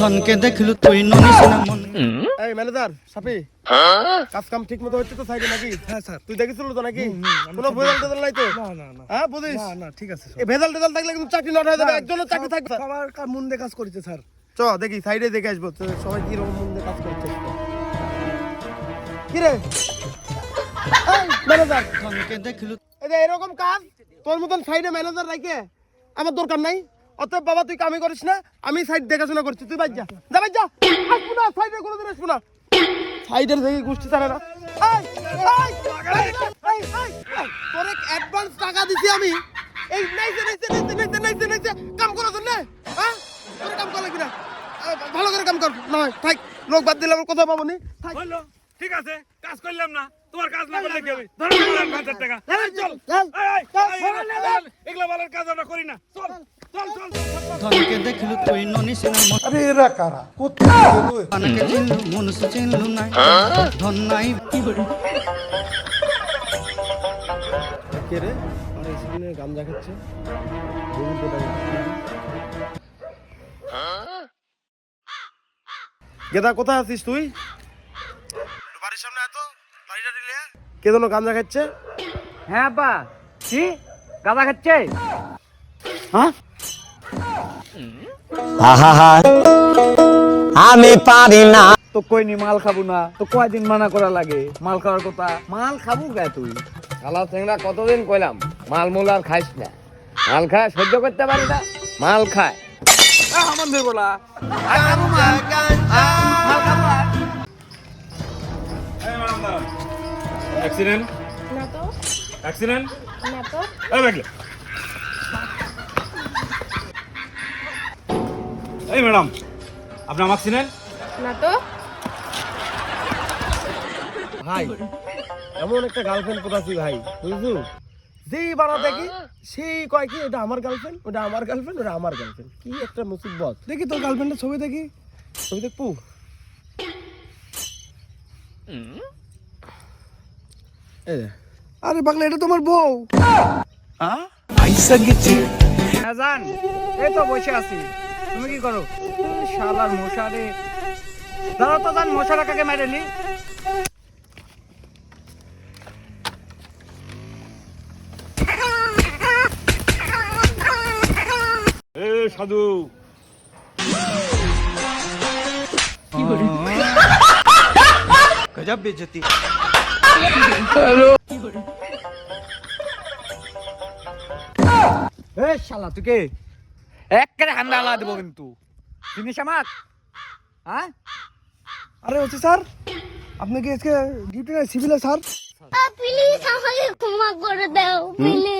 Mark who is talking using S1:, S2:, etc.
S1: ধনকে দেখলু তুই ননিস না মন।
S2: এই ম্যানেজার সাপি, কাজ কাম ঠিক মতো হচ্ছে তো সাইডে নাকি?
S3: হ্যাঁ স্যার।
S2: তুই দেখেছিল তো নাকি? কোনো ভেজাল টেজাল নাই তো?
S3: না না না
S2: হ্যাঁ বুঝিস?
S3: না না ঠিক আছে
S2: এই ভেজাল টেজাল থাকলে কিন্তু চাকরি নট হয়ে যাবে, একজনের চাকরি থাকবে।
S3: সবার মন দিয়ে কাজ করেছে স্যার।
S2: চ দেখি সাইডে দেখে আসবো তো সবাই কি রকম মন দিয়ে কাজ করছে। কি রে এই ম্যানেজার,
S1: ধনকে দেখলু
S2: এই যে এরকম কাজ তোর মতন সাইডে ম্যানেজার রাখে আমার দরকার নাই। অতএব বাবা তুই কামই করিস না, আমি সাইড দেখাশোনা করছি, তুই বাইর যা, যা বাইর যা। আসবো না সাইডে কোনোদিন, আসবো না সাইডের দেখি গোষ্ঠী জানে না। এই, তোরে অ্যাডভান্স টাকা দিছি আমি, এই নাইছে কাম করার জন্য। হ্যাঁ তোর কাম করা লাগবে না, ভালো করে কাম কর। না থাক, লোক বাদ দিলে আমার কথা পাবো নি।
S4: বললো ঠিক আছে, কাজ করলাম না, তোমার কাজ না করলে কি হবে? ধরো 5000 টাকা। চল এগুলা বলার কাজ আমরা করি না, চল চল চল।
S1: ধনকে দেখলু তুই ননিস না মন।
S3: আরে এরা কারা? কোথায় গেল?
S1: পানাকে চিনলু মনুষ চিনলু নাই, ধন নাই কি করে।
S2: কে রে আমার স্ক্রিনে গামজা খাচ্ছে? গেদা কোথায় আছিস তুই? বাড়ির সামনে এত বাড়িটা দিলে কে যেন গামজা খাচ্ছে?
S5: হ্যাঁ আব্বা, কি গাঁদা খাচ্ছে?
S2: হ্যাঁ
S6: আমি পারি না।
S5: তো কইনি মাল খাবো না, তো কয়দিন মানা করা লাগে মাল খাওয়ার কথা? মাল খাবো গে তুই?
S6: শালা চেংড়া কতদিন কইলাম মাল মূল আর খাইস না। মাল খায় সহ্য করতে পারি না, মাল খায়।
S5: আমার মেয়ে বলা মাল খাবো না।
S4: অ্যাক্সিডেন্ট
S7: না তো,
S4: অ্যাক্সিডেন্ট
S7: না তো।
S4: এই দেখলে, এই ম্যাডাম আপনি আমাকে চিনেন?
S7: না তো।
S2: ভাই এমন একটা গার্লফ্রেন্ড কোথাছি ভাই, বুঝছো? যেই বাড়া দেখি সেই কয় কি এটা আমার গার্লফ্রেন্ড, ওটা আমার গার্লফ্রেন্ড, ওটা আমার গার্লফ্রেন্ড। কি একটা মুসিবত।
S3: দেখি তোর গার্লফ্রেন্ডের ছবি দেখি।
S2: ছবি দেখবো? এই যে।
S3: আরে পাগলা, এটা তোমার বউ।
S5: হ্যাঁ জান, এই তো বসে আছি, তুমি কি করো? শালার মশারে, দাঁড়াও তো জান, মশারা কাকে মেরেনি?
S4: এ সাধু,
S1: গজব বেজতি।
S5: এ শালা তুই কে? একেবারে হামলা আলা দেবো কিন্তু, চিনিস আমাক? হ্যাঁ
S3: আরে হচ্ছে স্যার, আপনি কি আজকে ডিউটি নাই সিভিলে স্যার?
S7: প্লিজ আমাকে ক্ষমা করে দাও, প্লিজ।